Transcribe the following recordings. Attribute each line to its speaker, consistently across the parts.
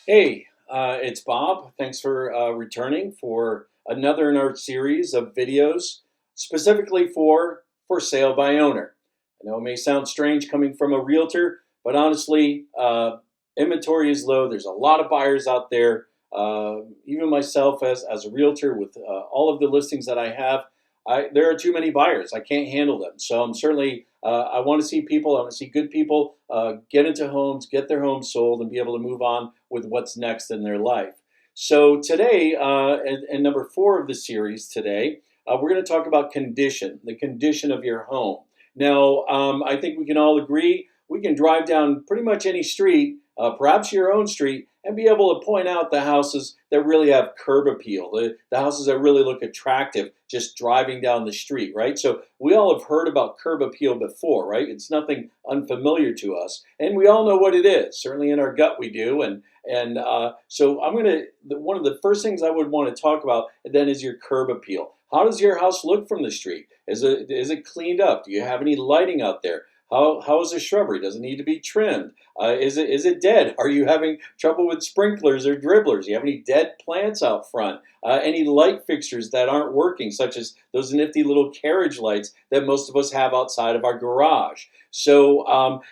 Speaker 1: Hey, it's Bob. Thanks for returning for another in our series of videos specifically for sale by owner. I know it may sound strange coming from a realtor, but honestly, inventory is low. There's a lot of buyers out there. Even myself, as a realtor, with all of the listings that I have, there are too many buyers. I can't handle them. So I'm certainly I want to see people. I want to see good people get into homes, get their homes sold, and be able to move on with what's next in their life. So today, and number four of the series today, we're going to talk about condition, the condition of your home. Now, I think we can all agree we can drive down pretty much any street, perhaps your own street, and be able to point out the houses that really have curb appeal, the houses that really look attractive just driving down the street, right? So we all have heard about curb appeal before, right? It's nothing unfamiliar to us, and we all know what it is. Certainly in our gut we do, so I'm gonna one of the first things I would want to talk about then is your curb appeal. How does your house look from the street? Is it cleaned up? Do you have any lighting out there? How is the shrubbery? Does it need to be trimmed? Is it dead? Are you having trouble with sprinklers or dribblers? Do you have any dead plants out front? Any light fixtures that aren't working, such as those nifty little carriage lights that most of us have outside of our garage. So,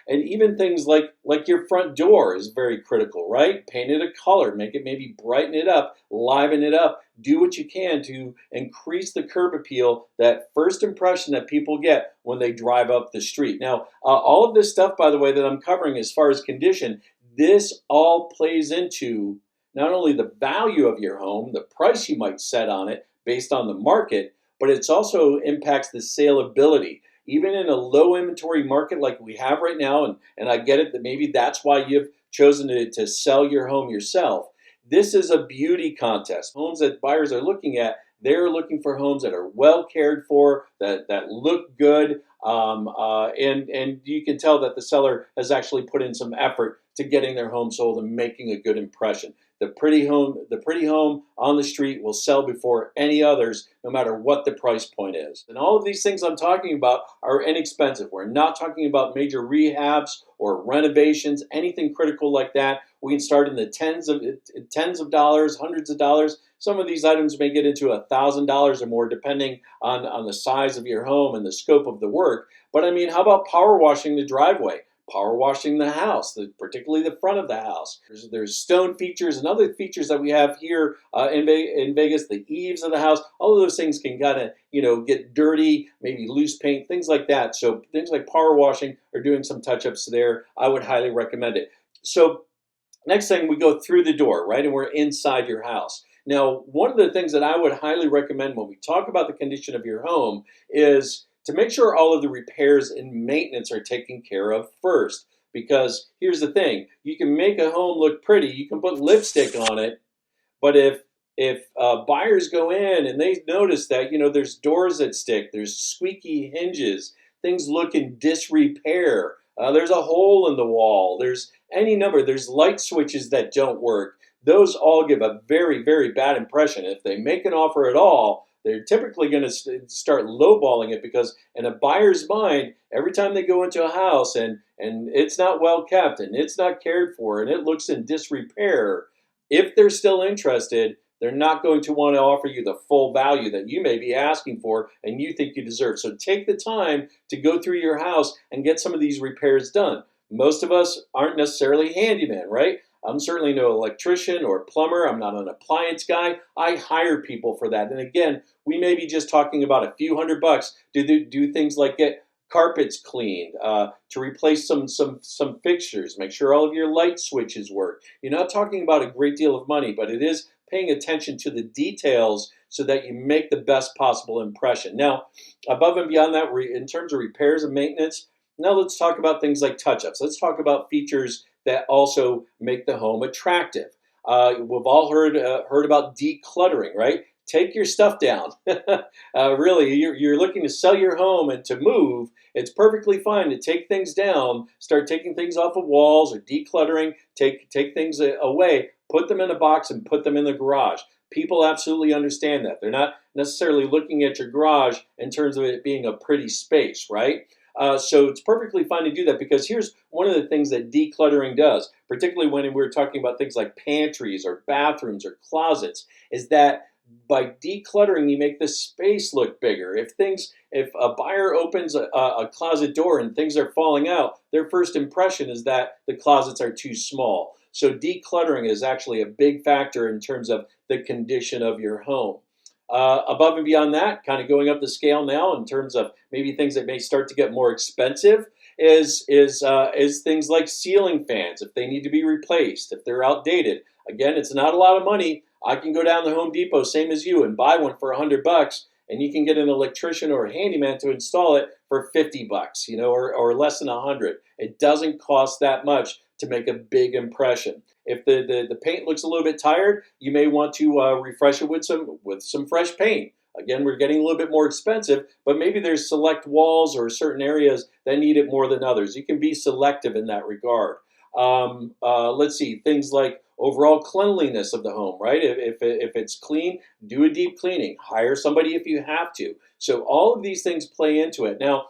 Speaker 1: and even things like your front door is very critical, right? Paint it a color, make it maybe brighten it up, liven it up. Do what you can to increase the curb appeal, that first impression that people get when they drive up the street. Now, all of this stuff, by the way, that I'm covering as far as condition, this all plays into not only the value of your home, the price you might set on it based on the market, but it also impacts the saleability. Even in a low inventory market like we have right now, and I get it that maybe that's why you've chosen to sell your home yourself. This is a beauty contest. Homes that buyers are looking at, they're looking for homes that are well cared for, that look good, and you can tell that the seller has actually put in some effort to getting their home sold and making a good impression. The pretty home on the street will sell before any others, no matter what the price point is. And all of these things I'm talking about are inexpensive. We're not talking about major rehabs or renovations, anything critical like that. We can start in the tens of dollars, hundreds of dollars. Some of these items may get into $1,000 or more, depending on the size of your home and the scope of the work. But I mean, how about power washing the driveway? Power washing the house, particularly the front of the house. There's stone features and other features that we have here in Vegas, the eaves of the house. All of those things can kind of, get dirty, maybe loose paint, things like that. So things like power washing or doing some touch-ups there, I would highly recommend it. So next thing, we go through the door, right? And we're inside your house. Now, one of the things that I would highly recommend when we talk about the condition of your home is to make sure all of the repairs and maintenance are taken care of first. Because here's the thing, you can make a home look pretty, you can put lipstick on it, but if buyers go in and they notice that there's doors that stick, there's squeaky hinges, things look in disrepair, there's a hole in the wall, there's light switches that don't work. Those all give a very, very bad impression. If they make an offer at all, they're typically going to start lowballing it, because in a buyer's mind, every time they go into a house and it's not well kept and it's not cared for and it looks in disrepair, if they're still interested, they're not going to want to offer you the full value that you may be asking for and you think you deserve. So take the time to go through your house and get some of these repairs done. Most of us aren't necessarily handyman, right? I'm certainly no electrician or plumber. I'm not an appliance guy. I hire people for that. And again, we may be just talking about a few $100 to do things like get carpets cleaned, to replace some fixtures, make sure all of your light switches work. You're not talking about a great deal of money, but it is paying attention to the details so that you make the best possible impression. Now, above and beyond that, in terms of repairs and maintenance, now let's talk about things like touch-ups. Let's talk about features that also make the home attractive. We've all heard about decluttering, right? Take your stuff down. Really, you're looking to sell your home and to move. It's perfectly fine to take things down, start taking things off of walls or decluttering, take things away, put them in a box and put them in the garage. People absolutely understand that. They're not necessarily looking at your garage in terms of it being a pretty space, right? So it's perfectly fine to do that, because here's one of the things that decluttering does, particularly when we're talking about things like pantries or bathrooms or closets, is that by decluttering, you make the space look bigger. If a buyer opens a closet door and things are falling out, their first impression is that the closets are too small. So decluttering is actually a big factor in terms of the condition of your home. Above and beyond that, kind of going up the scale now in terms of maybe things that may start to get more expensive, is things like ceiling fans if they need to be replaced, if they're outdated. Again, it's not a lot of money. I can go down to Home Depot, same as you, and buy one for $100, and you can get an electrician or a handyman to install it for $50, or less than 100. It doesn't cost that much to make a big impression. If the paint looks a little bit tired, you may want to refresh it with some fresh paint. Again, we're getting a little bit more expensive, but maybe there's select walls or certain areas that need it more than others. You can be selective in that regard. Let's see, things like overall cleanliness of the home, right? If it's clean, do a deep cleaning. Hire somebody if you have to. So all of these things play into it. Now,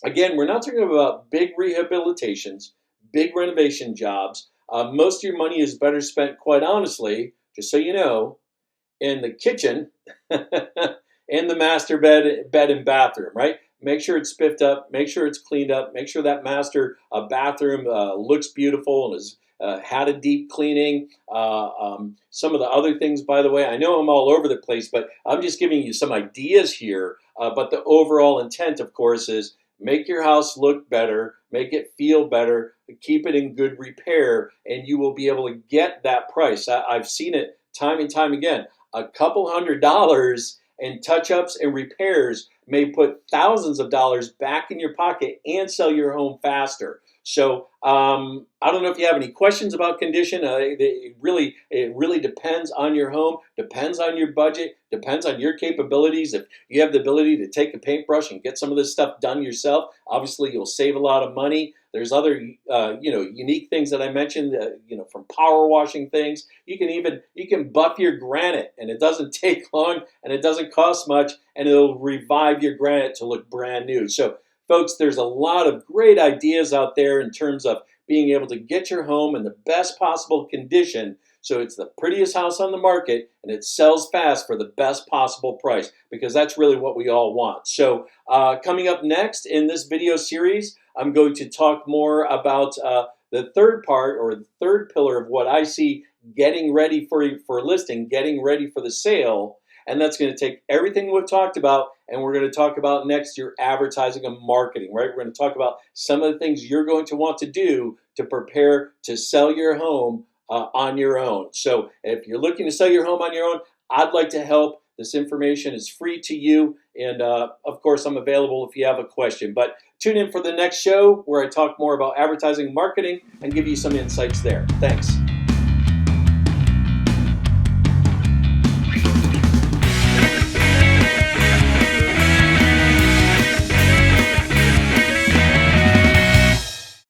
Speaker 1: again, we're not talking about big rehabilitations, big renovation jobs. Most of your money is better spent, quite honestly, just so you know, in the kitchen and the master bed and bathroom, right? Make sure it's spiffed up, make sure it's cleaned up, make sure that master bathroom looks beautiful and has had a deep cleaning. Some of the other things, by the way, I know I'm all over the place, but I'm just giving you some ideas here. But the overall intent, of course, is make your house look better, make it feel better, keep it in good repair, and you will be able to get that price. I've seen it time and time again. A couple $100 in touch-ups and repairs may put thousands of dollars back in your pocket and sell your home faster. So I don't know if you have any questions about condition. It really depends on your home, depends on your budget, depends on your capabilities. If you have the ability to take a paintbrush and get some of this stuff done yourself, obviously you'll save a lot of money. There's other unique things that I mentioned, from power washing things. You can buff your granite, and it doesn't take long, and it doesn't cost much, and it'll revive your granite to look brand new. So folks, there's a lot of great ideas out there in terms of being able to get your home in the best possible condition so it's the prettiest house on the market and it sells fast for the best possible price, because that's really what we all want. So coming up next in this video series, I'm going to talk more about the third part, or the third pillar of what I see getting ready for listing, getting ready for the sale. And that's going to take everything we've talked about, and we're going to talk about next your advertising and marketing, right? We're going to talk about some of the things you're going to want to do to prepare to sell your home on your own. So if you're looking to sell your home on your own, I'd like to help. This information is free to you, and of course, I'm available if you have a question. But tune in for the next show where I talk more about advertising and marketing and give you some insights there. Thanks.